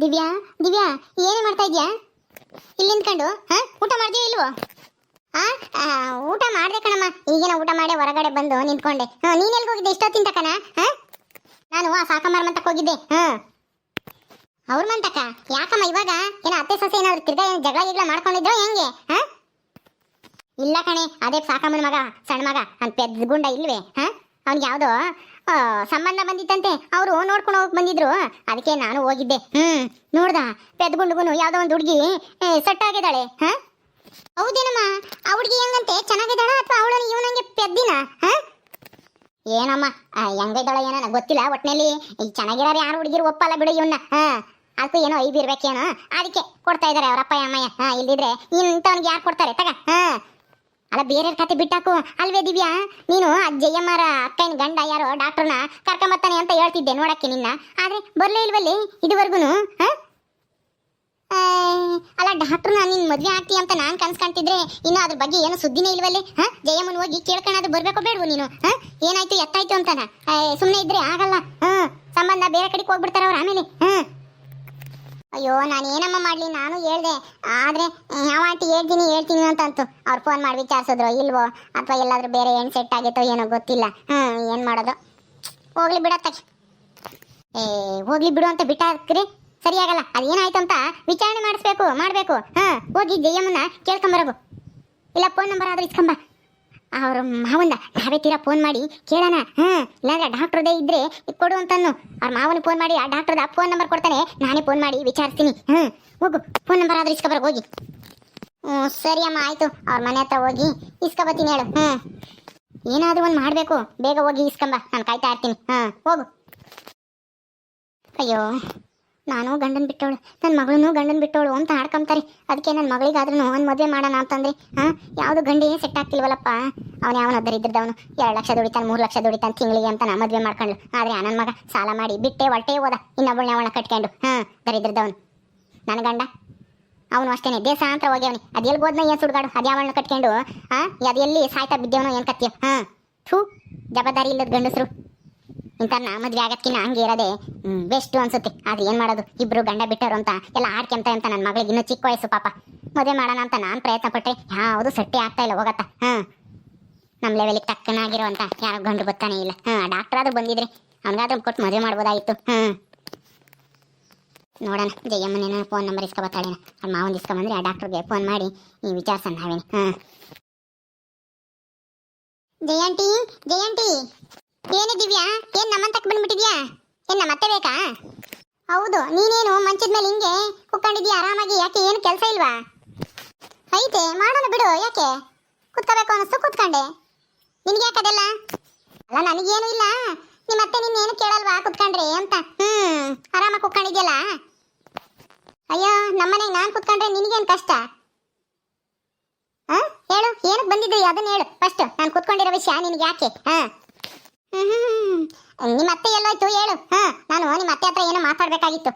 ದಿವ್ಯಾ ದಿವ್ಯಾ ಏನು ಮಾಡ್ತಾ ಇದ್ಯಾ ಇಲ್ಲಿ ನಿಂತ್ಕೊಂಡು? ಊಟ ಮಾಡ್ತೀವಿ ಇಲ್ವೋ? ಊಟ ಮಾಡ್ದೆ ಕಣಮ್ಮ, ಈಗಿನ ಊಟ ಮಾಡಿ ಹೊರಗಡೆ ಬಂದು ನಿಂತ್ಕೊಂಡೆ. ನೀನ್ ಎಲ್ಗೆ ಹೋಗಿದ್ದೆ ಇಷ್ಟೊತ್ತಿನ ತಕನ? ನಾನು ಆ ಸಾಕಮ್ಮರ ಮಂತಕ್ಕೆ ಹೋಗಿದ್ದೆ. ಅವ್ರ ಮಂತಕ್ಕ ಯಾಕಮ್ಮ ಇವಾಗ? ಏನ ಅತ್ತೆ ಸೊಸೆ ಏನಾದ್ರು ತಿರ್ಗಾ ಏನು ಜಗಳ ಗಿಗಳ ಮಾಡ್ಕೊಂಡಿದ್ರೋ ಹೆಂಗೆ? ಇಲ್ಲ ಕಣೆ, ಅದೇ ಸಾಕಮ್ಮನ ಮಗ, ಸಣ್ಣ ಮಗ ಅಂತ ಪೆದ್ದ ಗುಂಡ ಇಲ್ವೇ? ಅವ್ನಿಗೆ ಯಾವ್ದೋ ಸಂಬಂಧ ಬಂದಿತ್ತಂತೆ, ಅವರು ನೋಡ್ಕೊಂಡು ಹೋಗಕ್ ಬಂದಿದ್ರು, ಅದಕ್ಕೆ ನಾನು ಹೋಗಿದ್ದೆ. ನೋಡ್ದ ಪೆದ್ದ ಗುಂಡುಗುನು ಯಾವ್ದೋ ಒಂದು ಹುಡುಗಿ ಸೆಟ್ ಆಗಿದ್ದಾಳೆ. ಹೌದೇನಮ್ಮ? ಆ ಹುಡುಗಿ ಹೆಂಗಂತೆ, ಚೆನ್ನಾಗಿದ್ದಾಳ ಅಥವಾ ಅವಳನ್ನ ಇವನಂಗೆ ಪೆದ್ದಿನ? ಏನಮ್ಮ ಹೆಂಗಿದ್ದಾಳ ಏನೋ ನನಗೆ ಗೊತ್ತಿಲ್ಲ. ಒಟ್ಟಿನಲ್ಲಿ ಈ ಚೆನ್ನಾಗಿರೋರು ಯಾರು ಹುಡುಗಿರು ಒಪ್ಪಲ್ಲ ಬಿಡು ಇವನ್ನ. ಅದಕ್ಕೂ ಏನೋ ಐದು ಇರ್ಬೇಕೇನೋ, ಅದಕ್ಕೆ ಕೊಡ್ತಾ ಇದಾರೆ ಅವ್ರ ಅಪ್ಪ ಅಮ್ಮಯ್ಯ. ಇಲ್ದಿದ್ರೆ ಇಂಥವನಿಗೆ ಯಾರು ಕೊಡ್ತಾರೆ ತಗ? ಅಲ್ಲ ಬೇರೆ ಕತೆ ಬಿಟ್ಟಾಕು ಅಲ್ವೇ ದಿವ್ಯಾ? ನೀನು ಆ ಜಯಮ್ಮರ ಅಕ್ಕನ ಗಂಡ ಯಾರೋ ಡಾಕ್ಟರ್ನ ಕರ್ಕೊಂಬತ್ತಾನೆ ಅಂತ ಹೇಳ್ತಿದ್ದೆ ನೋಡಕ್ಕೆ ನಿನ್ನ, ಆದ್ರೆ ಬರ್ಲೇ ಇಲ್ವಲ್ಲಿ ಇದುವರೆಗೂ. ಅಲ್ಲ ಡಾಕ್ಟರ್ನ ನೀನ್ ಮದ್ವೆ ಆಗ್ತೀಯ ಅಂತ ನಾನ್ ಕನ್ಸ್ಕೊಂತಿದ್ರೆ ಇನ್ನು ಅದ್ರ ಬಗ್ಗೆ ಏನು ಸುದ್ದಿನೇ ಇಲ್ವಲ್ಲಿ? ಜಯಮ್ಮನ್ ಹೋಗಿ ಕೇಳ್ಕೊಳ್ಳೋದು ಬರ್ಬೇಕೋ ಬೇಡವು ನೀನು? ಏನಾಯ್ತು ಎತ್ತಾಯ್ತು ಅಂತಾನ ಸುಮ್ನೆ ಇದ್ರೆ ಆಗಲ್ಲ. ಸಂಬಂಧ ಬೇರೆ ಕಡೆಗೆ ಹೋಗ್ಬಿಡ್ತಾರ ಅವ್ರು ಆಮೇಲೆ. ಅಯ್ಯೋ ನಾನು ಏನಮ್ಮ ಮಾಡ್ಲಿ, ನಾನು ಹೇಳ್ದೆ, ಆದ್ರೆ ಯಾವ ಆಂಟಿ ಹೇಳ್ತೀನಿ ಅಂತಂತು. ಅವ್ರು ಫೋನ್ ಮಾಡಿ ವಿಚಾರಿಸಿದ್ರು ಇಲ್ವೋ, ಅಥವಾ ಎಲ್ಲಾದ್ರೂ ಬೇರೆ ಏನ್ ಸೆಟ್ ಆಗೈತೋ ಏನೋ ಗೊತ್ತಿಲ್ಲ. ಏನ್ ಮಾಡೋದು, ಹೋಗ್ಲಿ ಬಿಡತ್ತ. ಹೋಗ್ಲಿ ಬಿಡು ಅಂತ ಬಿಟ್ಟಾಕ್ರಿ ಸರಿಯಾಗಲ್ಲ. ಅದೇನಾಯ್ತು ಅಂತ ವಿಚಾರಣೆ ಮಾಡ್ಬೇಕು. ಹೋಗಿ ಜಯಮ್ಮನ ಕೇಳ್ಕೊಂಬರೋಗು, ಇಲ್ಲ ಫೋನ್ ನಂಬರ್ ಆದ್ರೂ ಇಸ್ಕೊಂಬ ಅವ್ರ ಮಾವಂದ. ನಾವೇ ತೀರಾ ಫೋನ್ ಮಾಡಿ ಕೇಳೋಣ. ಇಲ್ಲಾಂದ್ರೆ ಡಾಕ್ಟ್ರದೇ ಇದ್ರೆ ಕೊಡು ಅಂತನ್ನು. ಅವ್ರ ಮಾವನ ಫೋನ್ ಮಾಡಿ ಆ ಡಾಕ್ಟರ್ದ ಫೋನ್ ನಂಬರ್ ಕೊಡ್ತಾನೆ, ನಾನೇ ಫೋನ್ ಮಾಡಿ ವಿಚಾರಿಸ್ತೀನಿ. ಹೋಗು ಫೋನ್ ನಂಬರ್ ಆದ್ರೂ ಇಸ್ಕೊಬರ ಹೋಗಿ. ಸರಿ ಅಮ್ಮ ಆಯ್ತು, ಅವ್ರ ಮನೆ ಹತ್ರ ಹೋಗಿ ಇಸ್ಕೊಬತ್ತೀನಿ ಹೇಳು. ಏನಾದ್ರೂ ಒಂದು ಮಾಡ್ಬೇಕು, ಬೇಗ ಹೋಗಿ ಇಸ್ಕೊಂಬ, ನಾನು ಕಾಯ್ತಾ ಇರ್ತೀನಿ. ಹೋಗು. ಅಯ್ಯೋ ನಾನು ಗಂಡನ್ ಬಿಟ್ಟವಳು, ನನ್ನ ಮಗಳನ್ನೂ ಗಂಡನ್ ಬಿಟ್ಟವಳು ಅಂತ ಆಡ್ಕೊಂತಾರೆ. ಅದಕ್ಕೆ ನನ್ನ ಮಗಳಿಗಾದ್ರೂ ಒಂದು ಮದುವೆ ಮಾಡೋಣ ಅಂತಂದ್ರೆ ಯಾವುದು ಗಂಡಿ ಸೆಟ್ ಆಗ್ತಿಲ್ವಲ್ಲಪ್ಪ. ಅವನು ಯಾವನ ದರಿದ್ರದವನು 2 ಲಕ್ಷ ದುಡಿತಾನೆ 3 ಲಕ್ಷ ದುಡಿತಾನೆ ತಿಂಗಳಿಗೆ ಅಂತ ನಾ ಮದುವೆ ಮಾಡ್ಕೊಂಡ್ಲು. ಆದ್ರೆ ನನ್ನ ಮಗ ಸಾಲ ಮಾಡಿ ಬಿಟ್ಟೆ ಹೊಟ್ಟೆ ಹೋದ, ಇನ್ನೊಬ್ಬಳನ್ನ ಅವನ ಕಟ್ಕೊಂಡು. ದರಿದ್ರದವನು ನನ್ನ ಗಂಡ ಅವನು ಅಷ್ಟೇನೆ ದೇಶ ಅಂತ ಹೋಗ್ಯವನಿ. ಅದೆಲ್ಲಿ ಹೋದ್ನ ಏನ್ ಸುಡ್ಗಾಡು, ಅದ್ಯಾವಳನ್ನ ಕಟ್ಕೊಂಡು ಅದೆಲ್ಲಿ ಸಾಯ್ತಾ ಬಿದ್ದೇವನೋ ಏನ್ ಕತ್ತೀಯ? ಥೂ ಜವಾಬ್ದಾರಿ ಇಲ್ಲದ ಗಂಡಸರು ಇಂಥ ನಾ ಮದ್ವೆ ಆಗತ್ಕಿನ್ನ ಹಂಗೆ ಇರೋದೆ ಬೆಸ್ಟ್ ಅನ್ಸುತ್ತೆ. ಆದ್ರೆ ಏನ್ ಮಾಡೋದು, ಇಬ್ರು ಗಂಡ ಬಿಟ್ಟರು ಅಂತ ಎಲ್ಲ ಆಡ್ಕೆಂತ ಅಂತ ನನ್ನ ಮಗಳಿಗೆ ಇನ್ನೂ ಚಿಕ್ಕ ವಯಸ್ಸು ಪಾಪ. ಮದುವೆ ಮಾಡೋಣ ಅಂತ ನಾನು ಪ್ರಯತ್ನ ಪಟ್ಟರೆ ಯಾವುದು ಸಟ್ಟಿ ಆಗ್ತಾ ಇಲ್ಲ ಹೋಗತ್ತ. ನಮ್ಮ ಲೆವೆಲಿಗೆ ತಕ್ಕನಾಗಿರೋ ಅಂತ ಯಾರೋ ಗಂಡು ಬರ್ತಾನೆ ಇಲ್ಲ. ಡಾಕ್ಟರ್ ಆದ್ರೂ ಬಂದಿದ್ರೆ ಅವನಿಗಾದ್ರೂ ಕೊಟ್ಟು ಮದುವೆ ಮಾಡ್ಬೋದಾಗಿತ್ತು. ನೋಡೋಣ ಜಯಮ್ಮನೇನ ಫೋನ್ ನಂಬರ್ ಇಸ್ಕೊಬತ್ತಾಳೇನ, ಅವ್ರ ಮಾವನ್ ಇಸ್ಕೊಂಬಂದ್ರೆ ಆ ಡಾಕ್ಟರ್ಗೆ ಫೋನ್ ಮಾಡಿ ವಿಚಾರಿಸೋಣ ನಾವೇನು. ಜಯಂಟಿ ಏನು ದಿವ್ಯಾ, ಏನ್ ನಮ್ಮಂತಕ್ ಬಂದ್ಬಿಟ್ಟಿದ್ಯಾ? ಏನ್ ನಮ್ಮ ಅತ್ತೆ ಬೇಕಾ? ಹೌದು, ನೀನೇನು ಮಂಚದ ಮೇಲೆ ಹಿಂಗೆ ಕುತ್ಕೊಂಡಿದ್ಯಾ ಆರಾಮಾಗಿ? ಯಾಕೆ ಏನು ಕೆಲಸ ಇಲ್ವಾ? ಐತೆ ಮಾಡೋಣ ಬಿಡು, ಯಾಕೆ ಕುತ್ಕೋಬೇಕು ಅನಿಸ್ತು ಕುತ್ಕೊಂಡೆ. ನಿನ್ಗೆ ಯಾಕದೆಲ್ಲ? ಅಲ್ಲ ನನಗೇನು ಇಲ್ಲ, ನಿಮ್ಮ ಅತ್ತೆ ನಿನ್ನೇನು ಕೇಳಲ್ವಾ ಕುತ್ಕೊಂಡ್ರೆ ಅಂತ? ಆರಾಮಾಗಿ ಕುತ್ಕೊಂಡಿದ್ಯಲ್ಲ. ಅಯ್ಯೋ ನಮ್ಮನೆಗೆ ನಾನು ಕುತ್ಕೊಂಡ್ರೆ ನಿನಗೇನು ಕಷ್ಟ? ಹೇಳು ಏನಕ್ಕೆ ಬಂದಿದ್ರಿ ಅದನ್ನ ಹೇಳು ಫಸ್ಟ್. ನಾನು ಕುತ್ಕೊಂಡಿರೋ ವಿಷಯ ನಿನಗೆ ಯಾಕೆ? ನಿಮ್ಮ ಅತ್ತೆ ಎಲ್ಲೋಯ್ತು ಹೇಳು. ನಾನು ನಿಮ್ಮ ಅತ್ತೆ ಹತ್ರ ಏನೋ ಮಾತಾಡ್ಬೇಕಾಗಿತ್ತು.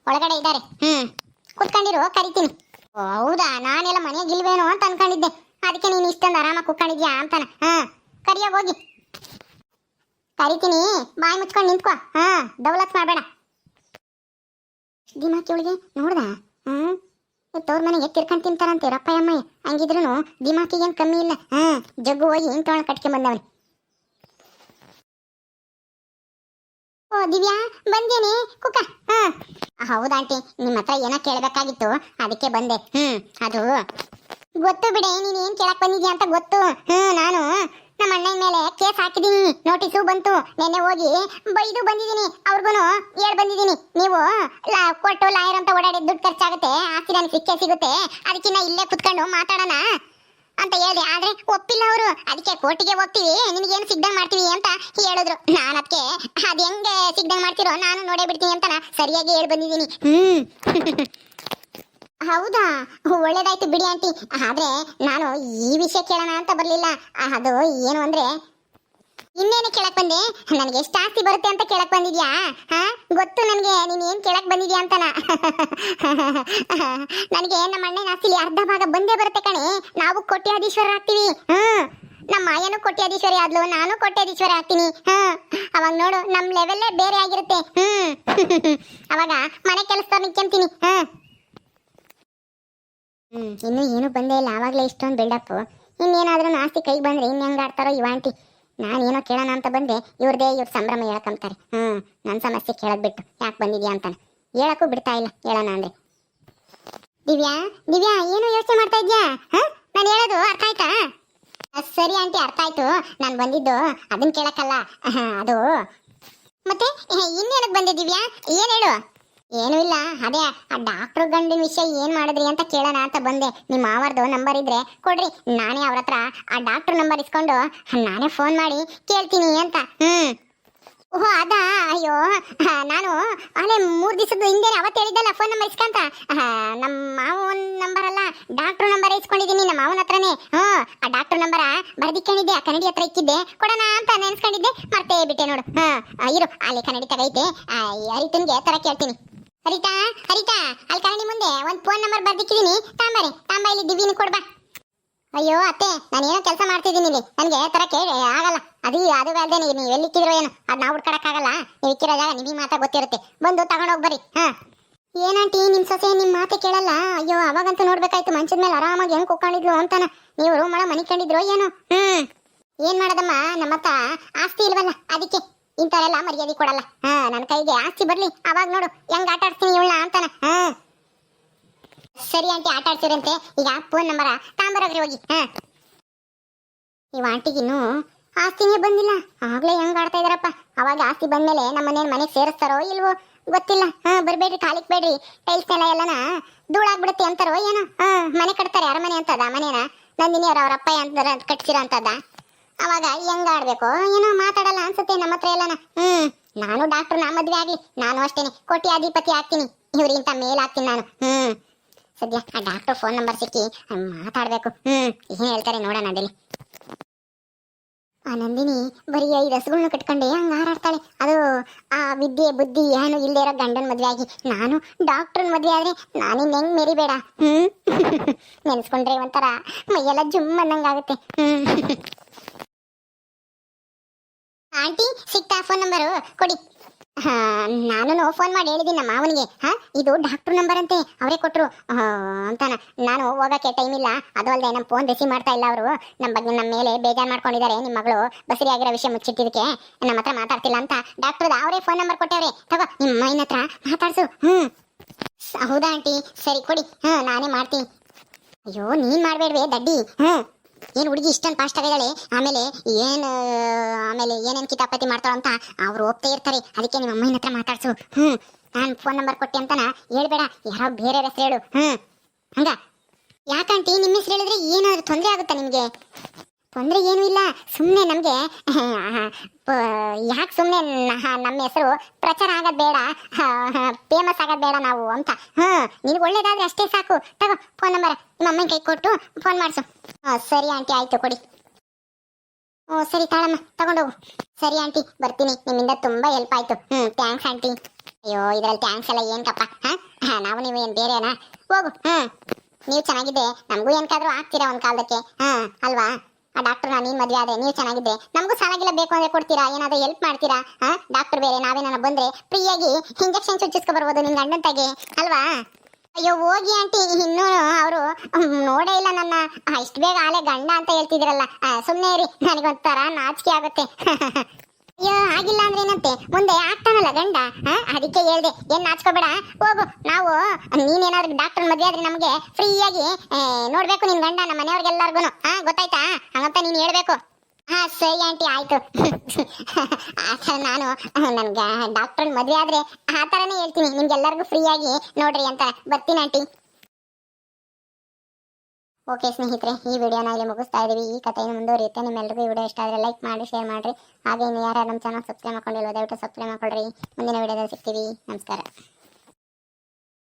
ಒಳಗಡೆ ಇದ್ದಾರೆ. ಕುತ್ಕೊಂಡಿರು ಕರಿತೀನಿ. ಹೌದಾ, ನಾನೆಲ್ಲ ಮನೆಗಿಲ್ವೇನೋ ಅಂತ ಅನ್ಕೊಂಡಿದ್ದೆ, ಅದಕ್ಕೆ ನೀನು ಇಷ್ಟೊಂದು ಆರಾಮಾಗಿ ಕುತ್ಕೊಂಡಿದ್ಯಾ ಅಂತಾನ. ಕರಿಯೋಗ ಹೋಗಿ. ಕರಿತೀನಿ, ಬಾಯಿ ಮುಚ್ಕೊಂಡು ನಿಂತ್ಕೋ. ದೌಲತ್ ಮಾಡಬೇಡ. ದಿಮಾಕಿ ಅವಳಿಗೆ ನೋಡ್ದ? ತವ್ರ ಮನೆಗೆ ತಿರ್ಕೊಂಡು ತಿಂತಾರಂತೆ ರಪ್ಪ ಅಮ್ಮಯ್ಯ. ಹಂಗಿದ್ರು ದಿಮಾಕಿಗೇನು ಕಮ್ಮಿ ಇಲ್ಲ. ಜಗ್ಗು ಹೋಗಿ ಇಂತವಳ ಕಟ್ಕೊಂಡ್ ಬಂದವನಿ. ಓ ದಿವ್ಯಾ ಬಂದೇನೆ ಕುಕ್ಕ. ಹೌದಾಂಟಿ, ನಿಮ್ಮ ಹತ್ರ ಏನೋ ಕೇಳಬೇಕಾಗಿತ್ತು, ಅದಕ್ಕೆ ಬಂದೆ. ಅದು ಗೊತ್ತು ಬಿಡೆ, ನೀನ್ ಏನ್ ಕೇಳಕ್ ಬಂದಿದ್ಯಾ ಅಂತ ಗೊತ್ತು. ನಾನು ನಮ್ಮ ಅಣ್ಣನ ಮೇಲೆ ಕೇಸ್ ಹಾಕಿದೀನಿ, ನೋಟಿಸು ಬಂತು. ನೆನ್ನೆ ಹೋಗಿ ಬೈದು ಬಂದಿದ್ದೀನಿ, ಅವ್ರಿಗೂ ಹೇಳ್ ಬಂದಿದ್ದೀನಿ. ನೀವು ಕೊಟ್ಟು ಲಾಯರ್ ಅಂತ ಓಡಾಡಿ ದುಡ್ಡು ಖರ್ಚಾಗುತ್ತೆ, ಆಸ್ತಿ ನನಗೆ ಸಿಕ್ಕೇ ಸಿಗುತ್ತೆ, ಅದಕ್ಕಿನ್ನ ಇಲ್ಲೇ ಕುತ್ಕೊಂಡು ಮಾತಾಡೋಣ ಅಂತ ಹೇಳಿದೆ. ಆದ್ರೆ ಒಪ್ಪಿಲ್ಲ ಅವರು. ಅದಕ್ಕೆ ಕೋರ್ಟಿಗೆ ಹೋಗ್ತೀವಿ, ನಿನಗೇನು ಸಿಗ್ದಂಗ್ ಮಾಡ್ತೀವಿ ಅಂತ ಹೇಳಿದ್ರು. ನಾನು ಅದಕ್ಕೆ ಅದ್ ಹೆಂಗೆ ಸಿಗ್ದಂಗ್ ಮಾಡ್ತಿರೋ ನಾನು ನೋಡೇ ಬಿಡ್ತೀನಿ ಅಂತ ಸರಿಯಾಗಿ ಹೇಳಿ ಬಂದಿದ್ದೀನಿ. ಹೌದಾ, ಒಳ್ಳೇದಾಯ್ತು ಬಿಡಿ ಆಂಟಿ. ಆದ್ರೆ ನಾನು ಈ ವಿಷಯ ಕೇಳೋಣ ಅಂತ ಬರ್ಲಿಲ್ಲ. ಅದು ಏನು ಅಂದ್ರೆ, ಇನ್ನೇನು ಕೇಳಕ್ ಬಂದೆ? ನನಗೆ ಎಷ್ಟು ಆಸ್ತಿ ಬರುತ್ತೆ ಅಂತ ಕೇಳಕ್ ಬಂದಿದ್ಯಾ? ಗೊತ್ತು ನನಗೆ ನೀನ್ ಏನ್ ಕೇಳಕ್ ಬಂದಿದ್ಯಾ ಅಂತನ. ನನಗೆ ನಮ್ಮ ಅಣ್ಣನ ಆಸ್ತಿಲಿ ಅರ್ಧ ಭಾಗ ಬಂದೇ ಬರುತ್ತೆ ಕಣೆ. ನಾವು ಕೋಟ್ಯಾಧೀಶ್ವರ ಆಗ್ತೀವಿ. ನಮ್ಮ ಮಾಯನು ಕೋಟ್ಯಾಧೀಶ್ವರಿ ಆದ್ಲು, ನಾನು ಕೋಟ್ಯಾಧೀಶ್ವರ ಆಗ್ತೀನಿ. ಅವಾಗ ನೋಡು, ನಮ್ ಲೆವೆಲ್ಲೇ ಬೇರೆ ಆಗಿರುತ್ತೆ. ಅವಾಗ ಮನೆ ಕೆಲಸದವ್ರು ನಿಂತ್ಕೊಂತೀನಿ. ಇನ್ನು ಏನು ಬಂದೇ ಇಲ್ಲ, ಆವಾಗಲೇ ಇಷ್ಟೊಂದು ಬಿಲ್ಡಪ್. ಇನ್ನೇನಾದ್ರೂ ಆಸ್ತಿ ಕೈಗೆ ಬಂದ್ರೆ ಇನ್ನು ಹೆಂಗೆ ಆಡ್ತಾರೋ ಇವ ಆಂಟಿ. ನಾನೇನೋ ಕೇಳೋಣ ಅಂತ ಬಂದೆ, ಇವ್ರದೇ ಇವ್ರ ಸಂಭ್ರಮ ಹೇಳಕ್ಕಂತಾರೆ. ನನ್ನ ಸಮಸ್ಯೆ ಕೇಳೋದ್ ಬಿಟ್ಟು ಯಾಕೆ ಬಂದಿದ್ಯಾ ಅಂತಾನೆ ಹೇಳಕ್ಕೂ ಬಿಡ್ತಾ ಇಲ್ಲ. ಹೇಳೋಣ ಅಂದ್ರೆ ದಿವ್ಯಾ ದಿವ್ಯಾ ಏನು ಯೋಚನೆ ಮಾಡ್ತಾ ಇದ್ಯಾ? ನಾನು ಹೇಳೋದು ಅರ್ಥ ಆಯ್ತಾ? ಸರಿ ಆಂಟಿ, ಅರ್ಥ ಆಯ್ತು. ನಾನು ಬಂದಿದ್ದು ಅದನ್ನ ಕೇಳಕ್ಕಲ್ಲ, ಅದು ಮತ್ತೆ ಇನ್ನೇನಕ್ಕೆ ಬಂದೆ ದಿವ್ಯಾ? ಏನ್ ಹೇಳು. ಏನೂ ಇಲ್ಲ, ಅದೇ ಆ ಡಾಕ್ಟ್ರು ಗಂಡಿನ ವಿಷಯ ಏನ್ ಮಾಡಿದ್ರಿ ಅಂತ ಕೇಳೋಣ ಅಂತ ಬಂದೆ. ನಿಮ್ಮ ಮಾವರ್ದು ನಂಬರ್ ಇದ್ರೆ ಕೊಡ್ರಿ, ನಾನೇ ಅವ್ರ ಹತ್ರ ಆ ಡಾಕ್ಟ್ರ್ ನಂಬರ್ ಇಸ್ಕೊಂಡು ನಾನೇ ಫೋನ್ ಮಾಡಿ ಕೇಳ್ತೀನಿ ಅಂತ. ಓಹೋ ಅದಾ? ಅಯ್ಯೋ, ನಾನು ಅಲ್ಲೇ 3 ದಿವಸದ ಹಿಂದೆ ಅವತ್ತು ಹೇಳಿದ್ದಲ್ಲ ಫೋನ್ ನಂಬರ್ ಇಸ್ಕಂತ. ನಮ್ಮ ಮಾವನ ನಂಬರ್ ಅಲ್ಲ, ಡಾಕ್ಟ್ರ್ ನಂಬರ್ ಇಸ್ಕೊಂಡಿದ್ದೀನಿ ನಮ್ಮ ಮಾವನ ಹತ್ರನೇ. ಆ ಡಾಕ್ಟ್ರ್ ನಂಬರ ಬರ್ದಿಕೊಂಡಿದ್ದೆ, ಆ ಕನ್ನಡಿ ಹತ್ರ ಇಕ್ಕಿದ್ದೆ, ಕೊಡೋಣ ಅಂತ ನೆನ್ಸ್ಕೊಂಡಿದ್ದೆ, ಮರ್ತೇ ಬಿಟ್ಟೆ ನೋಡು. ಇರು, ಅಲ್ಲಿ ಕನ್ನಡಿ ತಗೈತೆ, ಹರಿತನ್ಗೆ ತರ ಕೇಳ್ತೀನಿ. ಹರಿತಾ ಹರಿತಾ, ಅಲ್ಲಿ ಕನ್ನಡಿ ಮುಂದೆ ಒಂದು ಫೋನ್ ನಂಬರ್ ಬರ್ದಿಕ್ಕಿದ್ದೀನಿ, ತಾಂಬ ಇಲ್ಲಿ ದಿವ್ಯನ ಕೊಡ್ಬಾ. ಅಯ್ಯೋ ಅತ್ತೆ, ನಾನೇನೋ ಕೆಲಸ ಮಾಡ್ತಿದ್ದೀನಿ ಇಲ್ಲಿ, ನನಗೆ ತರಕ್ಕೆ ಆಗಲ್ಲ. ಅದು ಅಲ್ದೇ ನೀವು ಎಲ್ಲಿಕ್ಕಿದ್ರೋ ಏನೋ, ಅದು ನಾವು ಹುಡ್ಕೊಳಕ್ಕಾಗಲ್ಲ. ನೀವು ಇಕ್ಕಿರೋ ಜಾಗ ನಿಮಗೆ ಮಾತ್ರ ಗೊತ್ತಿರುತ್ತೆ, ಬಂದು ತಗೊಂಡೋಗಿ ಬರ್ರಿ. ಏನಂಟಿ ನಿಮ್ಮ ಸೊಸೆ ನಿಮ್ಮ ಮಾತೆ ಕೇಳಲ್ಲ? ಅಯ್ಯೋ, ಅವಾಗಂತೂ ನೋಡ್ಬೇಕಾಯ್ತು, ಮಂಚದ ಮೇಲೆ ಆರಾಮಾಗಿ ಹೆಂಗ್ ಕುಕ್ಕೊಂಡಿದ್ಲು ಅಂತಾನ. ನೀವು ರೂಮ್ ಒಳಗೆ ಮನೆ ಕಂಡಿದ್ರು ಏನೋ. ಏನ್ ಮಾಡೋದಮ್ಮ, ನಮ್ಮ ಹತ್ರ ಆಸ್ತಿ ಇಲ್ವಲ್ಲ, ಅದಕ್ಕೆ ಇಂಥವರೆಲ್ಲ ಮರ್ಯಾದೆ ಕೊಡಲ್ಲ. ನನ್ನ ಕೈಗೆ ಆಸ್ತಿ ಬರ್ಲಿ, ಅವಾಗ ನೋಡು ಹೆಂಗ್ ಆಟ ಆಡ್ತೀನಿ ಇವಳನ್ನ ಅಂತಾನ. ಸರಿ ಆಂಟಿ, ಆಟ ಆಡ್ಸಿರಂತೆ. ಈಗ ಫೋನ್ ನಂಬರ ತಾಂಬರೋಗ್ರಿ ಹೋಗಿ. ಇವ ಆಂಟಿಗಿನ್ನು ಆಸ್ತಿನೇ ಬಂದಿಲ್ಲ, ಆಗ್ಲೇ ಹೆಂಗ್ ಆಡ್ತಾ ಇದಾರಪ್ಪ. ಅವಾಗ ಆಸ್ತಿ ಬಂದ್ಮೇಲೆ ನಮ್ಮನೇನ್ ಮನೆಗೆ ಸೇರಿಸ್ತಾರೋ ಇಲ್ವೋ ಗೊತ್ತಿಲ್ಲ. ಬರ್ಬೇಡ್ರಿ, ಕಾಲಿಕ್ ಬೇಡ್ರಿ, ಟೈಲ್ಸ್ನೆಲ್ಲ ಎಲ್ಲನ ಧೂಳಾಗ್ಬಿಡುತ್ತೆ ಅಂತಾರೋ ಏನೋ. ಮನೆ ಕಟ್ತಾರೆ, ಅರಮನೆ ಅಂತದ ಮನೇನ ನಂದಿನಿ ಅವ್ರ ಅಪ್ಪ ಅಂತ ಕಟ್ಸಿರೋ ಅಂತದ. ಅವಾಗ ಹೆಂಗ್ ಆಡ್ಬೇಕು ಏನೋ, ಮಾತಾಡಲ್ಲ ಅನ್ಸುತ್ತೆ ನಮ್ಮ ಹತ್ರ ಎಲ್ಲನ. ನಾನು ಡಾಕ್ಟರ್ ನಾ ಮದ್ವೆ ಆಗ್ಲಿ, ನಾನು ಅಷ್ಟೇನೆ ಕೋಟ್ಯಾಧಿಪತಿ ಆಗ್ತೀನಿ, ಇವ್ರಿಗಿಂತ ಮೇಲ್ ಆಗ್ತೀನಿ ನಾನು. ಸದ್ಯ ಆ ಡಾಕ್ಟರ್ ಫೋನ್ ನಂಬರ್ ಸಿಕ್ಕಿ ಮಾತಾಡ್ಬೇಕು. ಏನ್ ಹೇಳ್ತಾರೆ ನೋಡೋಣ ಅದಲ್ಲಿ. ಆ ನಂದಿನಿ ಬರೀ 5 ಹಸುಗಳನ್ನ ಕಟ್ಕೊಂಡೆ ಹಂಗ ಹಾರಾಡ್ತಾಳೆ. ಅದು ಆ ವಿದ್ಯೆ ಬುದ್ಧಿ ಏನು ಇಲ್ಲದೆ ಇರೋ ಗಂಡನ ಮದ್ವೆ ಆಗಿ ನಾನು ಡಾಕ್ಟರ್ ಮದ್ವೆ ಆದ್ರೆ ನಾನಿನ್ ಹೆಂಗ್ ಮೆರಿಬೇಡ. ನೆನ್ಸ್ಕೊಂಡ್ರೆ ಒಂಥರ ಮೈಯೆಲ್ಲ ಜುಮ್ ಅನ್ನಂಗಾಗುತ್ತೆ. ಆಂಟಿ ಸಿಕ್ತಾ ಫೋನ್ ನಂಬರು ಕೊಡಿ. ನಾನು ಫೋನ್ ಮಾಡಿ ಹೇಳಿದ್ದೀನಿ ನಮ್ಮ ಮಾವನಿಗೆ, ಇದು ಡಾಕ್ಟರ್ ನಂಬರ್ ಅಂತೆ, ಅವರೇ ಕೊಟ್ರು ಅಂತಾನ. ನಾನು ಹೋಗಕ್ಕೆ ಟೈಮ್ ಇಲ್ಲ, ಅದು ಅಲ್ಲದೆ ನಮ್ಮ ಫೋನ್ ರಿಸೀವ್ ಮಾಡ್ತಾ ಇಲ್ಲ ಅವರು. ನಮ್ಮ ಬಗ್ಗೆ ನಮ್ಮ ಮೇಲೆ ಬೇಜಾರು ಮಾಡ್ಕೊಂಡಿದ್ದಾರೆ. ನಿಮ್ಮ ಮಗಳು ಬಸರಿ ಆಗಿರೋ ವಿಷಯ ಮುಚ್ಚಿಟ್ಟಿದಕ್ಕೆ ನಮ್ಮ ಹತ್ರ ಮಾತಾಡ್ತಿಲ್ಲ ಅಂತ ಡಾಕ್ಟರ್ದ ಅವರೇ ಫೋನ್ ನಂಬರ್ ಕೊಟ್ಟವ್ರೆ. ತಗೋ ನಿಮ್ಮ ಮೈನ ಹತ್ರ ಮಾತಾಡ್ಸು. ಹೌದಾ ಆಂಟಿ, ಸರಿ ಕೊಡಿ, ನಾನೇ ಮಾಡ್ತೀನಿ. ಅಯ್ಯೋ ನೀನ್ ಮಾಡ್ಬೇಡ್ವೆ ದಡ್ಡಿ. ಏನ್ ಹುಡುಗಿ ಇಷ್ಟೊಂದು ಫಾಸ್ಟ್ ಆಗಿದ್ದಾಳೆ, ಆಮೇಲೆ ಏನೇನ್ ಕಿತಾಪತಿ ಮಾಡ್ತಾಳ ಅಂತ ಅವ್ರು ಹೋಗ್ತಾ ಇರ್ತಾರೆ. ಅದಕ್ಕೆ ನಿಮ್ಮ ಅಮ್ಮನ ಹತ್ರ ಮಾತಾಡ್ಸು. ನಾನು ಫೋನ್ ನಂಬರ್ ಕೊಟ್ಟೆ ಅಂತಾನ ಹೇಳ್ಬೇಡ, ಯಾರೋ ಬೇರೆ ಹೆಸರು ಹೇಳು. ಹಂಗ ಯಾಕಂಟಿ ನಿಮ್ಮ ಹೆಸರು ಹೇಳಿದ್ರೆ ಏನಾದ್ರು ತೊಂದರೆ ಆಗುತ್ತಾ ನಿಮ್ಗೆ? ತೊಂದರೆ ಏನೂ ಇಲ್ಲ, ಸುಮ್ಮನೆ ನಮಗೆ ಯಾಕೆ ಸುಮ್ಮನೆ ನಮ್ಮ ಹೆಸರು ಪ್ರಚಾರ ಆಗೋದು ಬೇಡ, ಫೇಮಸ್ ಆಗೋದು ಬೇಡ ನಾವು ಅಂತ. ನಿನಗೆ ಒಳ್ಳೇದಾದ್ರೆ ಅಷ್ಟೇ ಸಾಕು. ತಗೋ ಫೋನ್ ನಂಬರ್ ನಿಮ್ಮ ಅಮ್ಮನ ಕೈ ಕೊಟ್ಟು ಫೋನ್ ಮಾಡಿಸು. ಸರಿ ಆಂಟಿ, ಆಯ್ತು ಕೊಡಿ. ಸರಿ ತಾಳಮ್ಮ, ತಗೊಂಡೋಗು. ಸರಿ ಆಂಟಿ, ಬರ್ತೀನಿ. ನಿಮ್ಮಿಂದ ತುಂಬಾ ಹೆಲ್ಪ್ ಆಯ್ತು. Thanks aunty. ಅಯ್ಯೋ ಇದ್ರಲ್ಲಿ ಥ್ಯಾಂಕ್ಸ್ ಎಲ್ಲ ಏನ್ಕಪ್ಪ, ನಾವು ನೀವು ಏನ್ ಬೇರೆನಾ? ಹೋಗು. ನೀವು ಚೆನ್ನಾಗಿದೆ, ನಮಗೂ ಏನ್ಕಾದ್ರೂ ಆಗ್ತೀರಾ ಒಂದ್ ಕಾಲದಕ್ಕೆ, ಅಲ್ವಾ? ಆ ಡಾಕ್ಟರ್ನ ನೀನ್ ಮದ್ವೆ ಆದ್ರೆ ನೀವು ಚೆನ್ನಾಗಿದ್ರೆ ನಮಗೂ ಸಾಲಾಗಿಲ್ಲ ಬೇಕು ಅಂದ್ರೆ ಕೊಡ್ತೀರಾ, ಏನಾದ್ರೂ ಹೆಲ್ಪ್ ಮಾಡ್ತೀರಾ? ಡಾಕ್ಟರ್ ಬೇರೆ, ನಾವೇನ ಬಂದ್ರೆ ಫ್ರೀಯಾಗಿ ಇಂಜೆಕ್ಷನ್ ಚುಚ್ಚಿಸ್ಕೊ ಬರ್ಬೋದು ನಿನ್ ಗಂಡನ್ ತಾಗೆ, ಅಲ್ವಾ? ಅಯ್ಯೋ ಹೋಗಿ ಆಂಟಿ, ಇನ್ನೂ ಅವರು ನೋಡೇ ಇಲ್ಲ ನನ್ನ. ಇಷ್ಟು ಬೇಗ ಆಲೆ ಗಂಡ ಅಂತ ಹೇಳ್ತಿದಿರಲ್ಲ, ಸುಮ್ಮನೆ ಇರಿ, ನನಗೊಂಥರ ನಾಚಿಕೆ ಆಗುತ್ತೆ. ಅಯ್ಯೋ ಆಗಿಲ್ಲ ಅಂದ್ರೆ ಏನಂತೆ, ಮುಂದೆ ಆಗ್ತಾನಲ್ಲ ಗಂಡ, ಅದಕ್ಕೆ ಹೇಳ್ದೆ. ಏನ್ ನಾಚ್ಕೋಬೇಡ, ಹೋಗು. ನಾವು ನೀನೇನಾದ್ರು ಡಾಕ್ಟರ್ ಮದ್ವೆ ಆದ್ರೆ ನಮ್ಗೆ ಫ್ರೀಯಾಗಿ ನೋಡ್ಬೇಕು ನಿನ್ ಗಂಡ, ನಮ್ಮ ಮನೆಯವ್ರಿಗೆಲ್ಲರಿಗೂ. ಗೊತ್ತಾಯ್ತಾ? ಹಂಗಂತ ನೀನ್ ಹೇಳ್ಬೇಕು. ಸರಿ ಆಂಟಿ, ಆಯ್ತು. ನಾನು ನನ್ಗೆ ಡಾಕ್ಟರ್ ಮದ್ವೆ ಆದ್ರೆ ಆ ತರನೇ ಹೇಳ್ತೀನಿ, ನಿಮ್ಗೆಲ್ಲರಿಗೂ ಫ್ರೀಯಾಗಿ ನೋಡ್ರಿ ಅಂತ. ಬರ್ತೀನಿ ಆಂಟಿ. ಓಕೆ ಸ್ನೇಹಿತರೆ, ಈ ವಿಡಿಯೋನ ಇಲ್ಲಿ ಮುಗಿಸ್ತಾ ಇದೀವಿ. ಈ ಕಥೆಯನ್ನು ಮುಂದುವರಿಯುತ್ತೆ. ನಿಮ್ಮೆಲ್ಲರಿಗೂ ಈ ವಿಡಿಯೋ ಇಷ್ಟ ಆದರೆ ಲೈಕ್ ಮಾಡಿ, ಶೇರ್ ಮಾಡಿರಿ. ಹಾಗೆ ಇನ್ನು ಯಾರು ನಮ್ಮ ಚಾನಲ್ ಸಬ್ಸ್ಕ್ರೈಬ್ ಮಾಡ್ಕೊಂಡಿಲ್ವ ದಯವಿಟ್ಟು ಸಬ್ಸ್ಕ್ರೈಬ್ ಮಾಡ್ಕೊಳ್ರಿ. ಮುಂದಿನ ವಿಡಿಯೋದಲ್ಲಿ ಸಿಗ್ತೀವಿ. ನಮಸ್ಕಾರ.